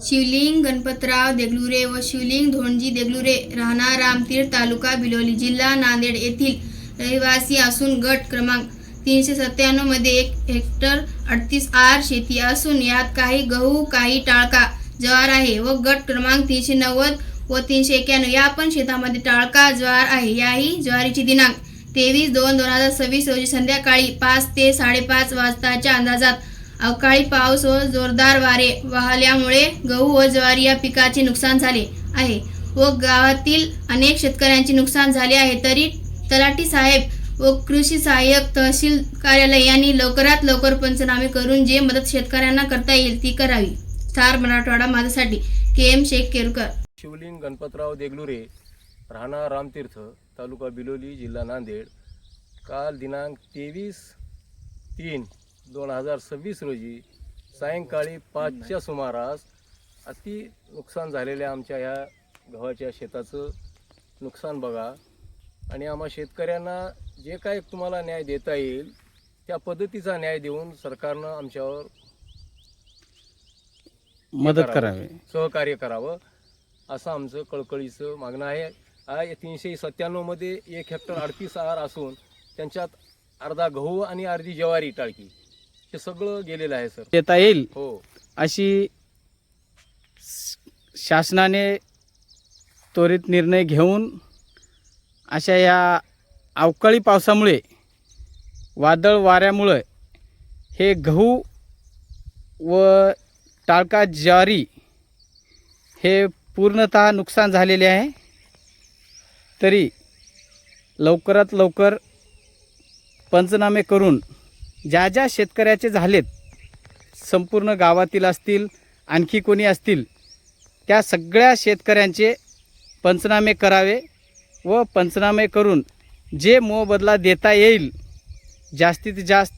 शिवलिंग गणपतराव देगलुरे व शिवलिंग धोंडजी देगलुरे राहणार रामतीर्थ तालुका बिलोली जिल्हा नांदेड येथील रहिवासी असून गट क्रमांक 397 मध्ये 1 हेक्टर 38 आर शेती असून यात काही गहू काही टाळका ज्वार आहे व गट क्रमांक 390 व 391 या पण शेतामध्ये टाळका ज्वार आहे। याही ज्वारीची दिनांक 23/2/2026 रोजी संध्याकाळी 5 ते 5:30 वाजताच्या अंदाजात अवकाळी पाऊस व जोरदार वारे वाहल्यामुळे गहू व ज्वारी या पिकाचे नुकसान झाले आहे व गावातील अनेक शेतकऱ्यांचे नुकसान झाले आहे। तरी तलाठी साहेब व कृषी सहाय्यक तहसील कार्यालय यांनी लवकरात लवकर पंचनामे करून जे मदत शेतकऱ्यांना करता येईल ती करावी। स्टार मराठवाडा माझ्यासाठी KM शेख केरकर। शिवलिंग गणपतराव देगलुरे राहणार रामतीर्थ तालुका बिलोली जिल्हा नांदेड काल दिनांक 23/3/2026 रोजी सायंकाळी 5च्या सुमारास अति नुकसान झालेल्या आमच्या ह्या गव्हाच्या शेताचं नुकसान बघा आणि आम्हा शेतकऱ्यांना जे काय तुम्हाला न्याय देता येईल त्या पद्धतीचा न्याय देऊन सरकारनं आमच्यावर मदत करावी, सहकार्य करावं असं आमचं कळकळीचं मागणं आहे। 397 मध्ये 1 हेक्टर 38 आर असून त्यांच्यात अर्धा गहू आणि अर्धी ज्वारी टाळकी हे सगळं गेलेलं आहे सर। देता येईल हो अशी शासनाने त्वरित निर्णय घेऊन अशा या अवकाळी पावसामुळे वादळ वाऱ्यामुळे हे गहू व टाळका ज्वारी हे पूर्णतः नुकसान झालेले आहे। तरी लवकरात लवकर पंचनामे करून ज्या ज्या शेतकऱ्याचे झालेत संपूर्ण गावातील असतील आणखी कोणी असतील त्या सगळ्या शेतकऱ्यांचे पंचनामे करावे व पंचनामे करून जे मोबदला देता येईल जास्तीत जास्त